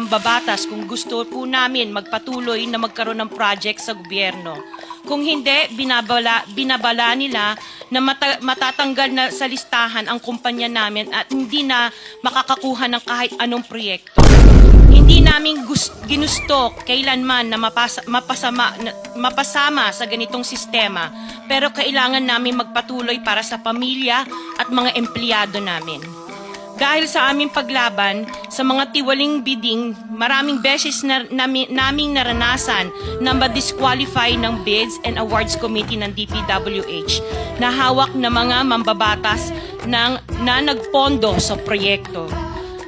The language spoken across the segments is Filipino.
mambabatas kung gusto po namin magpatuloy na magkaroon ng project sa gobyerno. Kung hindi, binabala nila na matatanggal na sa listahan ang kumpanya namin at hindi na makakakuha ng kahit anong proyekto. Hindi namin ginusto kailanman na mapasama sa ganitong sistema, pero kailangan namin magpatuloy para sa pamilya at mga empleyado namin. Dahil sa aming paglaban sa mga tiwaling bidding, maraming beses naming naranasan na ma-disqualify ng Bids and Awards Committee ng DPWH na hawak na mga mambabatas na nagpondo sa proyekto.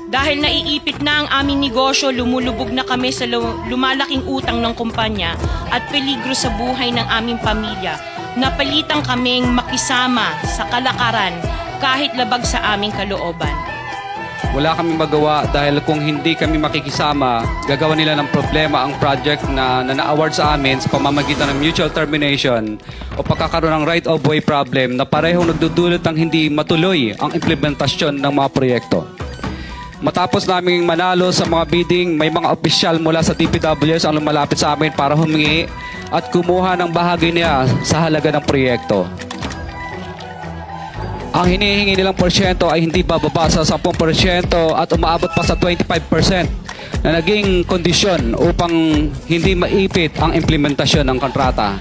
Dahil naiipit na ang aming negosyo, lumulubog na kami sa lumalaking utang ng kumpanya at peligro sa buhay ng aming pamilya. Napalitan kaming makisama sa kalakaran kahit labag sa aming kalooban. Wala kaming magawa dahil kung hindi kami makikisama, gagawa nila ng problema ang project na na-award sa amin sa pamamagitan ng mutual termination o pagkakaroon ng right-of-way problem na parehong nagdudulot ng hindi matuloy ang implementasyon ng mga proyekto. Matapos naming manalo sa mga bidding, may mga opisyal mula sa DPWS ang lumalapit sa amin para humingi at kumuha ng bahagi niya sa halaga ng proyekto. Ang hinihingi nilang porsyento ay hindi bababa sa 10% at umaabot pa sa 25% na naging kondisyon upang hindi maipit ang implementasyon ng kontrata.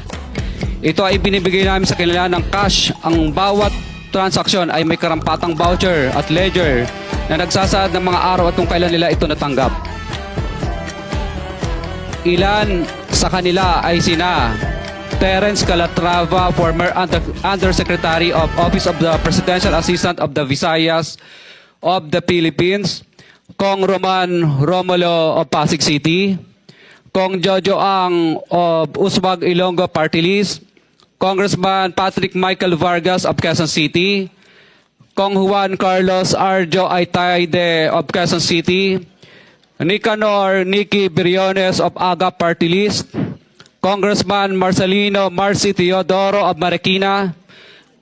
Ito ay binibigay namin sa kanila ng cash. Ang bawat transaksyon ay may karampatang voucher at ledger na nagsasaad ng mga araw at kung kailan nila ito natanggap. Ilan sa kanila ay sina Terence Calatrava, former Undersecretary of Office of the Presidential Assistant of the Visayas of the Philippines, Kong Roman Romulo of Pasig City, Kong Jojo Ang of Uswag Ilonggo Party List, Congressman Patrick Michael Vargas of Quezon City, Kong Juan Carlos Arjo Aitayde of Quezon City, Nicanor Nicky Briones of Aga Party List, Congressman Marcelino Marcy Teodoro of Marikina,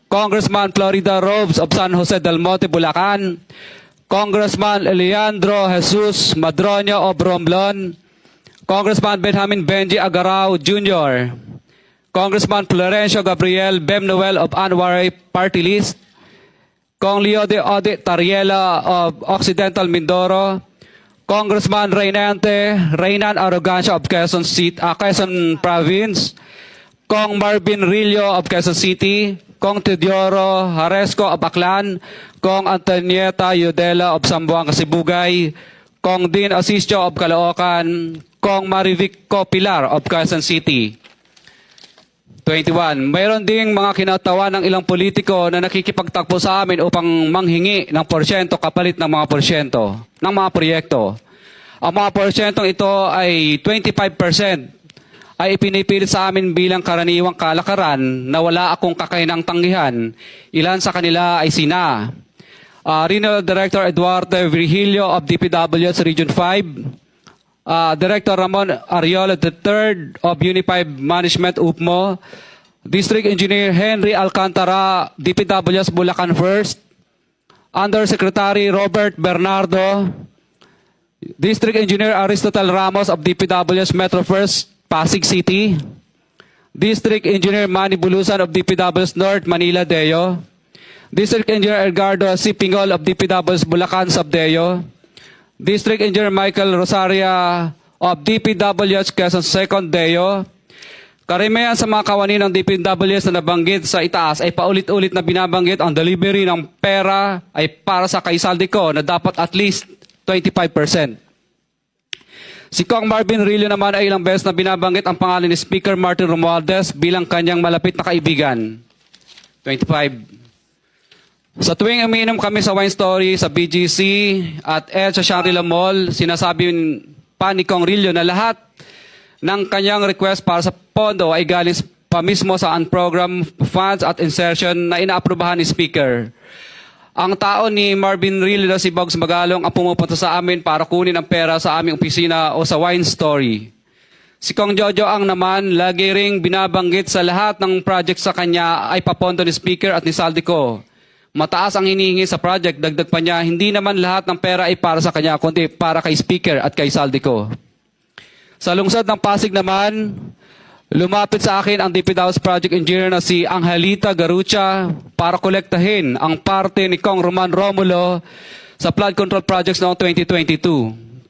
Congressman Florida Robes of San Jose del Monte, Bulacan, Congressman Leandro Jesus Madroño of Romblon, Congressman Benjamin Benji Agarao Jr., Congressman Florencio Gabriel Bemnoel of Anwaray Party List, Kong Leo de Ode Tariela of Occidental Mindoro, Congressman Reynan Arrogancia of Quezon Province, Kong Marvin Rillo of Quezon City, Kong Teodoro Haresco of Aklan, Kong Antonieta Yudela of Zamboanga, Sibugay, Kong Dean Asisio of Caloocan, Kong Marivic Pilar of Quezon City. 21. Mayroon ding mga kinatawa ng ilang politiko na nakikipagtakbo sa amin upang manghingi ng porsyento kapalit ng mga porsyento ng mga proyekto. Ang mga porsyentong ito ay 25% ay ipinipilit sa amin bilang karaniwang kalakaran na wala akong kakainang tanggihan. Ilan sa kanila ay sina Regional Director Eduardo Virgilio of DPWS Region 5, Director Ramon Ariola III of Unified Management UPMO, District Engineer Henry Alcantara, DPWS Bulacan First, Undersecretary Robert Bernardo, District Engineer Aristotle Ramos of DPWS Metro First, Pasig City, District Engineer Manny Bulusan of DPWS North, Manila Deo, District Engineer Edgardo C. Pingol of DPWS Bulacan Subdeo, District Engineer Michael Rosaria of DPWS Quezon Second Deo. Karamihan sa mga kawani ng DPWS na nabanggit sa itaas ay paulit-ulit na binabanggit ang delivery ng pera ay para sa kaisaldi ko na dapat at least 25%. Si Kong Marvin Rillo naman ay ilang beses na binabanggit ang pangalan ni Speaker Martin Romualdez bilang kanyang malapit na kaibigan. 25. Sa tuwing umiinom kami sa Wine Story, sa BGC at sa Shangri-La Mall, sinasabi pa ni Kong Rillo na lahat ng kanyang request para sa pondo ay galing pa mismo sa unprogrammed funds at insertion na inaaprubahan ni Speaker. Ang tao ni Marvin Rillo na si Bogs Magalong ang pumupunta sa amin para kunin ang pera sa aming opisina o sa Wine Story. Si Kong Jojo Ang naman, lagi ring binabanggit sa lahat ng project sa kanya ay papondo ni Speaker at ni Saldico. mataas ang hinihingi sa project, dagdag pa niya, hindi naman lahat ng pera ay para sa kanya, kundi para kay Speaker at kay Saldico. Sa lungsod ng Pasig naman, lumapit sa akin ang DPW's project engineer na si Angelita Garucha para kolektahin ang parte ni Kong Roman Romulo sa flood control projects noong 2022.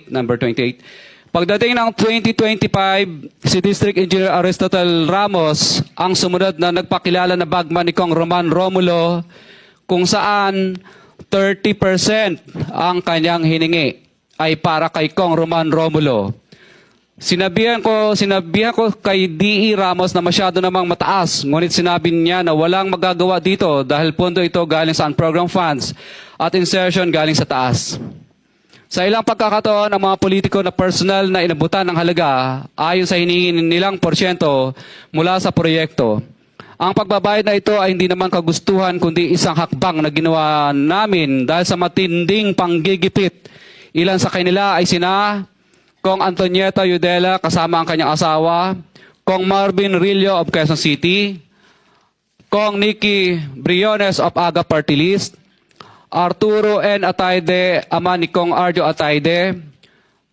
Number 28. Pagdating ng 2025, si District Engineer Aristotle Ramos ang sumunod na nagpakilala na bagman ni Kong Roman Romulo kung saan 30% ang kanyang hiningi ay para kay Kong Roman Romulo. Sinabihan ko kay D.E. Ramos na masyado namang mataas, ngunit sinabi niya na walang magagawa dito dahil pondo ito galing sa unprogrammed funds at insertion galing sa taas. Sa ilang pagkakataon, ang mga politiko na personal na inabutan ng halaga ayon sa hinihingi nilang porsyento mula sa proyekto. Ang pagbabayad na ito ay hindi naman kagustuhan kundi isang hakbang na ginawa namin dahil sa matinding panggigipit. Ilan sa kanila ay sina Kong Antonieta Yudela kasama ang kanyang asawa, Kong Marvin Rillo of Quezon City, Kong Nikki Briones of Aga Party List, Arturo N. Ataide, ama ni Kong Arjo Ataide,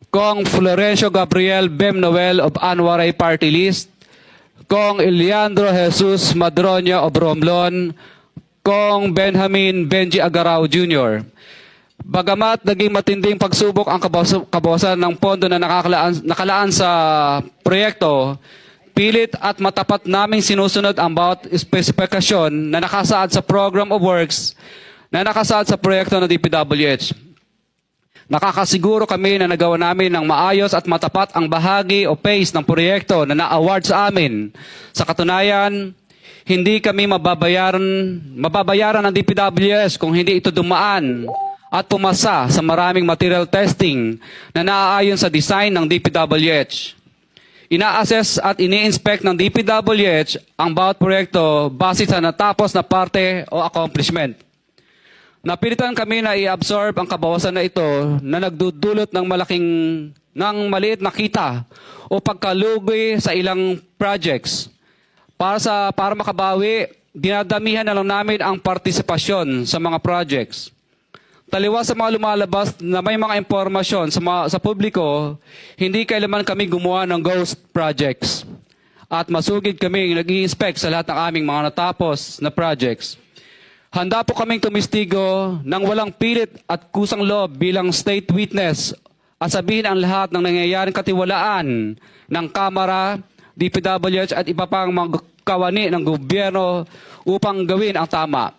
Kong Florencio Gabriel Bem Noel of Anwaray Party List, Kong Eliandro Jesus Madroña of Romblon, Kong Benjamin Benji Agarao Jr. Bagamat naging matinding pagsubok ang kabawasan ng pondo na nakalaan sa proyekto, pilit at matapat naming sinusunod ang bawat espesifikasyon na nakasaad sa Program of Works na nakasaad sa proyekto ng DPWH. Nakakasiguro kami na nagawa namin ng maayos at matapat ang bahagi o phase ng proyekto na na-award sa amin. Sa katunayan, hindi kami mababayaran ng DPWH kung hindi ito dumaan at pumasa sa maraming material testing na naaayon sa design ng DPWH. Ina-assess at ini-inspect ng DPWH ang bawat proyekto base sa natapos na parte o accomplishment. Napilitan kami na i-absorb ang kabawasan na ito na nagdudulot ng maliit na kita o pagkalugi sa ilang projects. Para makabawi, dinadamihan na lang namin ang partisipasyon sa mga projects. Taliwas sa mga lumalabas na may mga impormasyon sa publiko, hindi kailanman kami gumawa ng ghost projects. At masugid kami nag-i-inspect sa lahat ng aming mga natapos na projects. Handa po kaming tumistigo ng walang pilit at kusang loob bilang state witness at sabihin ang lahat ng nangyayaring katiwalaan ng Kamara, DPWH at iba pang mga kawani ng gobyerno upang gawin ang tama.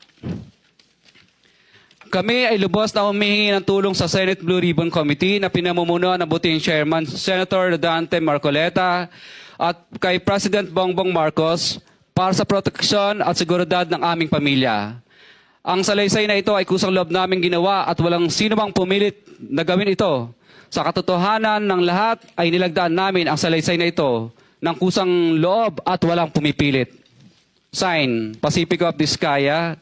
Kami ay lubos na humihingi ng tulong sa Senate Blue Ribbon Committee na pinamumunuan ng buting Chairman Senator Dante Marcoleta at kay President Bongbong Marcos para sa proteksyon at seguridad ng aming pamilya. Ang salaysay na ito ay kusang loob namin ginawa at walang sino mang pumilit na gawin ito. Sa katotohanan ng lahat ay nilagdaan namin ang salaysay na ito ng kusang loob at walang pumipilit. Sign, Pacifico of Vizcaya,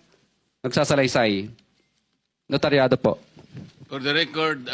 nagsasalaysay. Notaryado po. For the record,